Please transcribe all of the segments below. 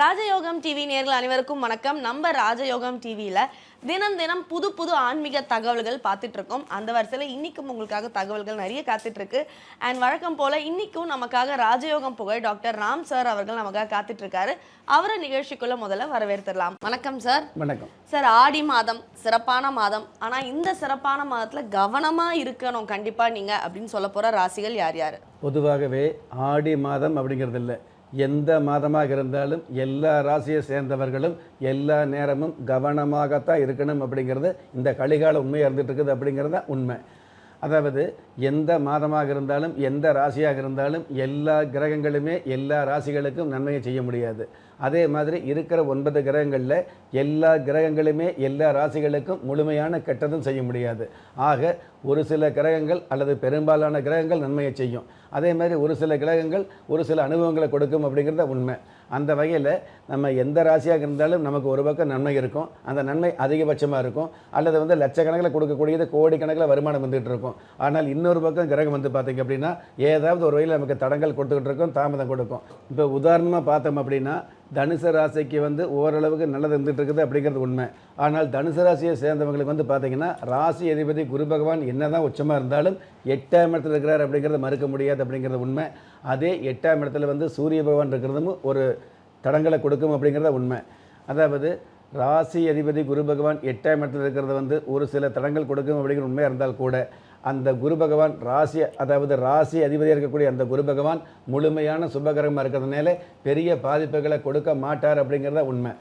ராஜயோகம் டிவி நேயர்கள் அனைவருக்கும் வணக்கம். நம்ம ராஜயோகம் டிவியில தினம் தினம் புது புது ஆன்மீக தகவல்கள் பார்த்துட்டு இருக்கோம். அந்த வரிசையில் இன்னைக்கும் உங்களுக்காக தகவல்கள் நிறைய காத்துட்டு இருக்கு. அண்ட் வழக்கம் போல இன்னைக்கும் நமக்காக ராஜயோகம் புகழ் டாக்டர் ராம் சார் அவர்கள் நமக்காக காத்துட்டு இருக்காரு. அவரை நிகழ்ச்சிக்குள்ள முதல்ல வரவேற்றுலாம். வணக்கம் சார். வணக்கம் சார். ஆடி மாதம் சிறப்பான மாதம். ஆனா இந்த சிறப்பான மாதத்துல கவனமா இருக்கணும் கண்டிப்பா நீங்க அப்படின்னு சொல்ல போற ராசிகள் யார் யாரு? பொதுவாகவே ஆடி மாதம் அப்படிங்கிறது இல்லை, எந்த மாதமாக இருந்தாலும் எல்லா ராசியை சேர்ந்தவர்களும் எல்லா நேரமும் கவனமாகத்தான் இருக்கணும் அப்படிங்கிறது இந்த கலிகால உண்மையாக இருந்துகிட்டு இருக்குது அப்படிங்கிறது தான் உண்மை. அதாவது எந்த மாதமாக இருந்தாலும் எந்த ராசியாக இருந்தாலும் எல்லா கிரகங்களுமே எல்லா ராசிகளுக்கும் நன்மையை செய்ய முடியாது. அதே மாதிரி இருக்கிற 9 கிரகங்களில் எல்லா கிரகங்களுமே எல்லா ராசிகளுக்கும் முழுமையான கெட்டதும் செய்ய முடியாது. ஆக ஒரு சில கிரகங்கள் அல்லது பெரும்பாலான கிரகங்கள் நன்மையை செய்யும். அதே மாதிரி ஒரு சில கிரகங்கள் ஒரு சில அனுபவங்களை கொடுக்கும் அப்படிங்கிறத உண்மை. அந்த வகையில் நம்ம எந்த ராசியாக இருந்தாலும் நமக்கு ஒரு பக்கம் நன்மை இருக்கும், அந்த நன்மை அதிகபட்சமாக இருக்கும், அல்லது லட்சக்கணக்கில் கொடுக்கக்கூடியது கோடிக்கணக்கில் வருமானம் வந்துகிட்டு இருக்கும். ஆனால் இன்னொரு பக்கம் கிரகம் பார்த்திங்க அப்படின்னா ஏதாவது ஒரு வகையில் நமக்கு தடங்கள் கொடுத்துக்கிட்டு இருக்கும், தாமதம் கொடுக்கும். இப்போ உதாரணமாக பார்த்தோம் அப்படின்னா தனுசு ராசிக்கு ஓரளவுக்கு நல்லது இருந்துகிட்டு இருக்குது அப்படிங்கிறது உண்மை. ஆனால் தனுசு ராசியை சேர்ந்தவங்களுக்கு பார்த்திங்கன்னா ராசி அதிபதி குரு பகவான் என்ன தான் உச்சமாக இருந்தாலும் 8ஆம் இடத்துல இருக்கிறார் அப்படிங்கிறத மறுக்க முடியாது அப்படிங்கிறது உண்மை. அதே 8ஆம் இடத்துல சூரிய பகவான் இருக்கிறதும் ஒரு தடங்களை கொடுக்கும் அப்படிங்கிறத உண்மை. அதாவது ராசி அதிபதி குரு பகவான் 8ஆம் இடத்துல இருக்கிறது ஒரு சில தடங்கள் கொடுக்கும் அப்படிங்கிற உண்மையாக இருந்தால் கூட அந்த குரு பகவான் ராசி அதிபதியாக இருக்கக்கூடிய அந்த குரு பகவான் முழுமையான சுபகிரகமாக இருக்கிறதுனால பெரிய பாதிப்புகளை கொடுக்க மாட்டார் அப்படிங்கிறத உண்மை.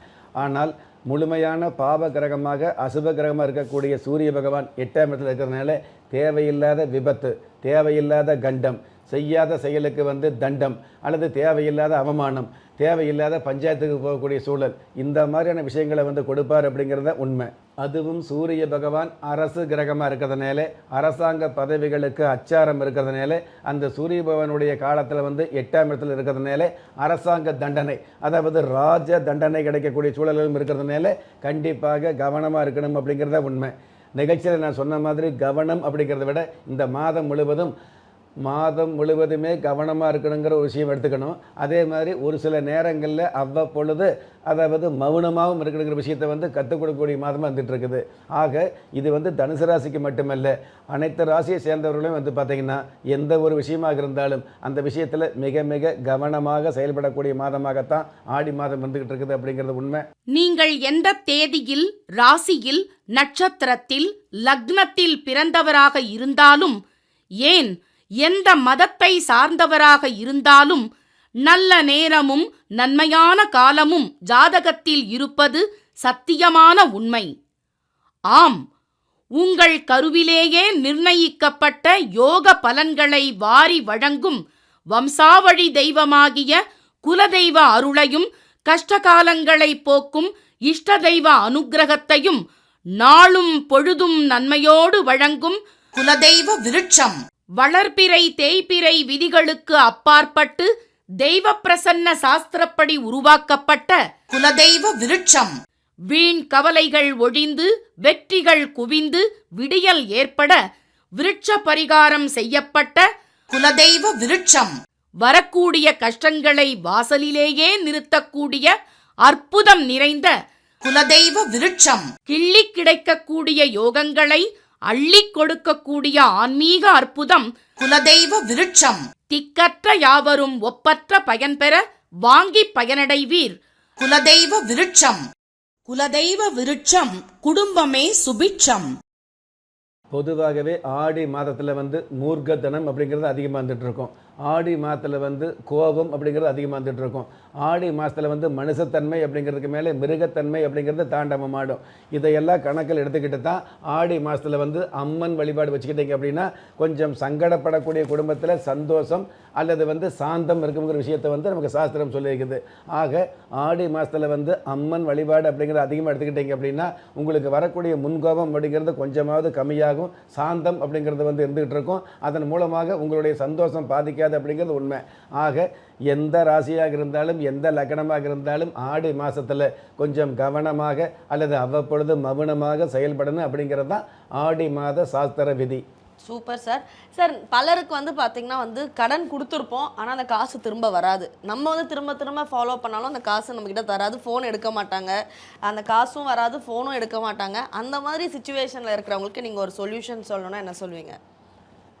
ஆனால் முழுமையான பாவ கிரகமாக அசுப கிரகமாக இருக்கக்கூடிய சூரிய பகவான் 8ஆம் இடத்துல இருக்கிறதுனால தேவையில்லாத விபத்து, தேவையில்லாத கண்டம், செய்யாத செயலுக்கு தண்டம் அல்லது தேவையில்லாத அவமானம், தேவையில்லாத பஞ்சாயத்துக்கு போகக்கூடிய சூழல், இந்த மாதிரியான விஷயங்களை கொடுப்பார் அப்படிங்கிறத உண்மை. அதுவும் சூரிய பகவான் அரசு கிரகமாக இருக்கிறதுனால அரசாங்க பதவிகளுக்கு அச்சாரம் இருக்கிறதுனால அந்த சூரிய பகவானுடைய காலத்தில் 8ஆம் இடத்துல இருக்கிறதுனால அரசாங்க தண்டனை, அதாவது ராஜ தண்டனை கிடைக்கக்கூடிய சூழல்களும் இருக்கிறதுனால கண்டிப்பாக கவனமாக இருக்கணும் அப்படிங்கிறத உண்மை. நிகழ்ச்சியில் நான் சொன்ன மாதிரி கவனம் அப்படிங்கிறத விட இந்த மாதம் முழுவதுமே கவனமாக இருக்கணுங்கிற ஒரு விஷயம் எடுத்துக்கணும். அதே மாதிரி ஒரு சில நேரங்களில் அவ்வப்பொழுது மௌனமாகவும் இருக்கணுங்கிற விஷயத்தை கற்றுக் கொடுக்கக்கூடிய மாதமாக வந்துட்டு இருக்குது. ஆக இது தனுசு ராசிக்கு மட்டுமல்ல, அனைத்து ராசியை சேர்ந்தவர்களையும் பார்த்திங்கன்னா எந்த ஒரு விஷயமாக இருந்தாலும் அந்த விஷயத்தில் மிக மிக கவனமாக செயல்படக்கூடிய மாதமாகத்தான் ஆடி மாதம் வந்துகிட்டு இருக்குது அப்படிங்கிறது உண்மை. நீங்கள் எந்த தேதியில், ராசியில், நட்சத்திரத்தில், லக்னத்தில் பிறந்தவராக இருந்தாலும், ஏன் எந்த மதத்தை சார்ந்தவராக இருந்தாலும் நல்ல நேரமும் நன்மையான காலமும் ஜாதகத்தில் இருப்பது சத்தியமான உண்மை. ஆம், உங்கள் கருவிலேயே நிர்ணயிக்கப்பட்ட யோக பலன்களை வாரி வழங்கும் வம்சாவழி தெய்வமாகிய குலதெய்வ அருளையும் கஷ்டகாலங்களை போக்கும் இஷ்ட தெய்வ அனுக்கிரகத்தையும் நாளும் பொழுதும் நன்மையோடு வழங்கும் குலதெய்வ விருட்சம் வளர்பிறை தேய்பிறை விதிகளுக்கு அப்பாற்பட்டு தெய்வ பிரசன்ன சாஸ்திரப்படி உருவாக்கப்பட்ட குலதெய்வ விருட்சம். வீண் கவலைகள் ஒழிந்து வெற்றிகள் குவிந்து விடியல் ஏற்பட விருட்ச பரிகாரம் செய்யப்பட்ட குலதெய்வ விருட்சம். வரக்கூடிய கஷ்டங்களை வாசலிலேயே நிறுத்தக்கூடிய அற்புதம் நிறைந்த குலதெய்வ விருட்சம். கிள்ளி கிடைக்கக்கூடிய யோகங்களை அள்ளி கொடுக்கக்கூடிய ஆன்மீக அற்புதம் குலதெய்வ விருட்சம். திக்கற்ற யாவரும் ஒப்பற்ற பயன்பெற வாங்கி பயனடைவீர் குலதெய்வ விருட்சம். குலதெய்வ விருட்சம் குடும்பமே சுபிட்சம். பொதுவாகவே ஆடி மாதத்தில் மூர்க்கத்தனம் அப்படிங்கிறது அதிகமாக வந்துட்டு இருக்கும். ஆடி மாதத்தில் கோபம் அப்படிங்கிறது அதிகமாக வந்துட்டு இருக்கும். ஆடி மாதத்தில் மனுஷத்தன்மை அப்படிங்கிறதுக்கு மேலே மிருகத்தன்மை அப்படிங்கிறது தாண்டவமாடும். இதையெல்லாம் கணக்கில் எடுத்துக்கிட்டு தான் ஆடி மாதத்தில் அம்மன் வழிபாடு வச்சுக்கிட்டீங்க அப்படின்னா கொஞ்சம் சங்கடப்படக்கூடிய குடும்பத்தில் சந்தோஷம் அல்லது சாந்தம் இருக்குங்கிற விஷயத்தை நமக்கு சாஸ்திரம் சொல்லியிருக்குது. ஆக ஆடி மாதத்தில் அம்மன் வழிபாடு அப்படிங்கிறது அதிகமாக எடுத்துக்கிட்டீங்க அப்படின்னா உங்களுக்கு வரக்கூடிய முன்கோபம் அப்படிங்கிறது கொஞ்சமாவது கம்மியாகும், சாந்தம் அப்படிங்கிறது இருந்துகிட்டு இருக்கும். அதன் மூலமாக உங்களுடைய சந்தோஷம் பாதிக்காது அப்படிங்கிறது உண்மை. ஆக எந்த ராசியாக இருந்தாலும் எந்த லக்னமாக இருந்தாலும் ஆடி மாதத்தில் கொஞ்சம் கவனமாக அல்லது அவ்வப்பொழுது மௌனமாக செயல்படணும் அப்படிங்கிறது தான் ஆடி மாத சாஸ்திர விதி. Super sir. சார் பலருக்கு வந்து பார்த்தீங்கன்னா வந்து கடன் கொடுத்துருப்போம், ஆனால் அந்த காசு திரும்ப வராது. நம்ம வந்து திரும்ப திரும்ப ஃபாலோ பண்ணாலும் அந்த காசு நம்மக்கிட்ட தராது, ஃபோன் எடுக்க மாட்டாங்க, அந்த காசும் வராது, ஃபோனும் எடுக்க மாட்டாங்க. அந்த மாதிரி சுச்சுவேஷனில் இருக்கிறவங்களுக்கு நீங்கள் ஒரு சொல்யூஷன் சொல்லணும்னா என்ன சொல்வீங்க?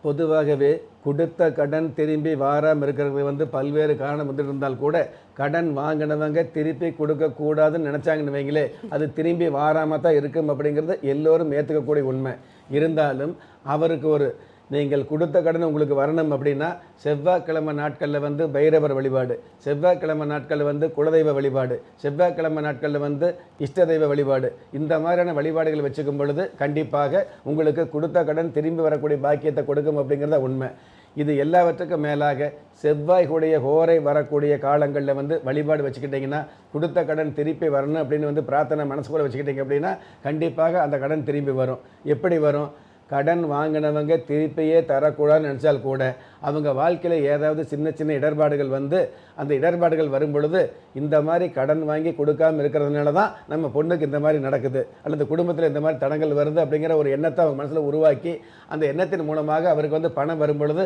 பொதுவாகவே கொடுத்த கடன் திரும்பி வாராமல் இருக்கிறது வந்து பல்வேறு காரணம் வந்து இருந்தால் கூட கடன் வாங்கினவங்க திருப்பி கொடுக்கக்கூடாதுன்னு நினச்சாங்கன்னு வைங்களே, அது திரும்பி வாராமல் தான் இருக்கும் அப்படிங்கிறது எல்லோரும் ஏற்றுக்கக்கூடிய உண்மை. இருந்தாலும் அவருக்கு ஒரு நீங்கள் கொடுத்த கடன் உங்களுக்கு வரணும் அப்படின்னா செவ்வாய்க்கிழமை நாட்களில் வந்து பைரவர் வழிபாடு, செவ்வாய்க்கிழமை நாட்களில் வந்து குலதெய்வ வழிபாடு, செவ்வாய்க்கிழமை நாட்களில் வந்து இஷ்ட தெய்வ வழிபாடு, இந்த மாதிரியான வழிபாடுகள் வச்சுக்கும் பொழுது கண்டிப்பாக உங்களுக்கு கொடுத்த கடன் திரும்பி வரக்கூடிய பாக்கியத்தை கொடுக்கும் அப்படிங்கிறத உண்மை. இது எல்லாவற்றுக்கும் மேலாக செவ்வாய்க்குடைய ஹோரை வரக்கூடிய காலங்களில் வந்து வழிபாடு வச்சுக்கிட்டிங்கன்னா கொடுத்த கடன் திருப்பி வரணும் அப்படின்னு வந்து பிரார்த்தனை மனசுக்குள்ள வச்சுக்கிட்டிங்க அப்படின்னா கண்டிப்பாக அந்த கடன் திரும்பி வரும். எப்படி வரும்? கடன் வாங்கினவங்க திருப்பியே தரக்கூடாதுன்னு நினச்சால் கூட அவங்க வாழ்க்கையில் ஏதாவது சின்ன சின்ன இடர்பாடுகள் வந்து அந்த இடர்பாடுகள் வரும் பொழுது இந்த மாதிரி கடன் வாங்கி கொடுக்காமல் இருக்கிறதுனால தான் நம்ம பொண்ணுக்கு இந்த மாதிரி நடக்குது அல்லது குடும்பத்தில் இந்த மாதிரி தடங்கள் வருது அப்படிங்கிற ஒரு எண்ணத்தை அவங்க மனசில் உருவாக்கி அந்த எண்ணத்தின் மூலமாக அவருக்கு வந்து பணம் வரும் பொழுது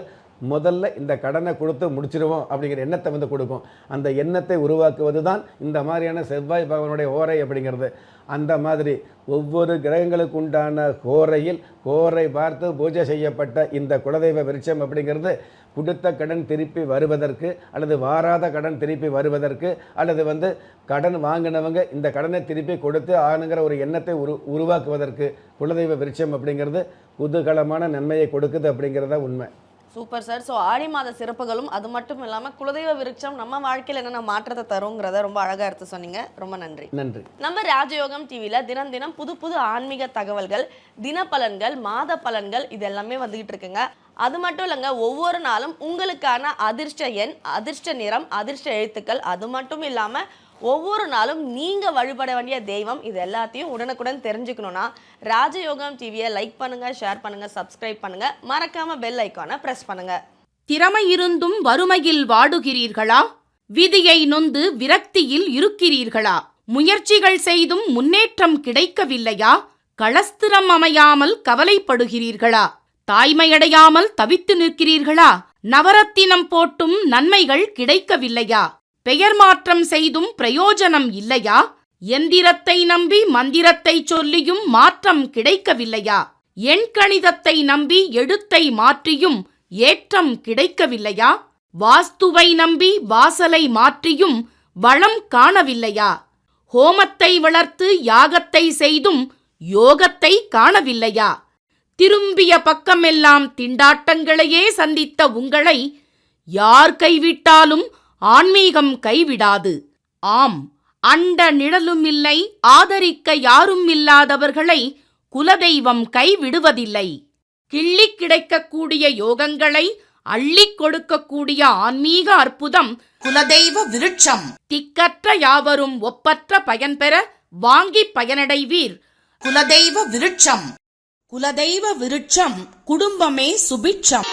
முதல்ல இந்த கடனை கொடுத்து முடிச்சிருவோம் அப்படிங்கிற எண்ணத்தை வந்து கொடுக்கும். அந்த எண்ணத்தை உருவாக்குவது தான் இந்த மாதிரியான செவ்வாய் பகவானுடைய ஹோரை அப்படிங்கிறது. அந்த மாதிரி ஒவ்வொரு கிரகங்களுக்கு உண்டான ஹோரையில் ஹோரை பார்த்து பூஜை செய்யப்பட்ட இந்த குலதெய்வ விருட்சம் அப்படிங்கிறது கொடுத்த கடன் திருப்பி வருவதற்கு அல்லது வாராத கடன் திருப்பி வருவதற்கு அல்லது வந்து கடன் வாங்கினவங்க இந்த கடனை திருப்பி கொடுத்து ஆணுங்கிற ஒரு எண்ணத்தை உருவாக்குவதற்கு குலதெய்வ விருட்சம் அப்படிங்கிறது குதூகலமான நன்மையை கொடுக்குது அப்படிங்கிறத உண்மை. Super sir. ஸோ ஆடி மாத சிறப்புகளும் அது மட்டும் இல்லாமல் குலதெய்வ விருட்சம் நம்ம வாழ்க்கையில் என்னென்ன மாற்றத்தை தருங்கிறத ரொம்ப அழகாக எடுத்து சொன்னீங்க. ரொம்ப நன்றி. நன்றி. நம்ம ராஜயோகம் டிவியில் தினம் தினம் புது புது ஆன்மீக தகவல்கள், தினப்பலன்கள், மாத பலன்கள் இது எல்லாமே வந்துகிட்டு இருக்குங்க. அது மட்டும் இல்லைங்க, ஒவ்வொரு நாளும் உங்களுக்கான அதிர்ஷ்ட எண், அதிர்ஷ்ட நிறம், அதிர்ஷ்ட எழுத்துக்கள், அது மட்டும் இல்லாமல் ஒவ்வொரு நாளும் நீங்கள் வழிபட வேண்டிய தெய்வம், இது எல்லாத்தையும் உடனுக்குடன் தெரிஞ்சுக்கணுன்னா ராஜயோகம் டிவியை லைக் பண்ணுங்கள், ஷேர் பண்ணுங்கள், சப்ஸ்கிரைப் பண்ணுங்கள், மறக்காமல் பெல் ஐக்கானை ப்ரெஸ் பண்ணுங்கள். திறமை இருந்தும் வறுமையில் வாடுகிறீர்களா? விதியை நொந்து விரக்தியில் இருக்கிறீர்களா? முயற்சிகள் செய்தும் முன்னேற்றம் கிடைக்கவில்லையா? களஸ்திரம் அமையாமல் கவலைப்படுகிறீர்களா? தாய்மையடையாமல் தவித்து நிற்கிறீர்களா? நவரத்தினம் போட்டும் நன்மைகள் கிடைக்கவில்லையா? பெயர் மாற்றம் செய்தும் பிரயோஜனம் இல்லையா? எந்திரத்தை நம்பி மந்திரத்தை சொல்லியும் மாற்றம் கிடைக்கவில்லையா? எண்கணிதத்தை நம்பி எழுத்தை மாற்றியும் ஏற்றம் கிடைக்கவில்லையா? வாஸ்துவை நம்பி வாசலை மாற்றியும் வளம் காணவில்லையா? ஹோமத்தை வளர்த்து யாகத்தை செய்தும் யோகத்தை காணவில்லையா? திரும்பிய பக்கமெல்லாம் திண்டாட்டங்களையே சந்தித்த உங்களை யார் கைவிட்டாலும் ஆன்மீகம் கைவிடாது. ஆம், அண்ட நிழலுமில்லை, ஆதரிக்க யாரும் இல்லாதவர்களை குலதெய்வம் கைவிடுவதில்லை. கிள்ளி கிடைக்கக்கூடிய யோகங்களை அள்ளிக் கொடுக்கக்கூடிய ஆன்மீக அற்புதம் குலதெய்வ விருட்சம். திக்கற்ற யாவரும் ஒப்பற்ற பயன்பெற வாங்கி பயனடைவீர். குலதெய்வ விருட்சம். குலதெய்வ விருட்சம் குடும்பமே சுபிட்சம்.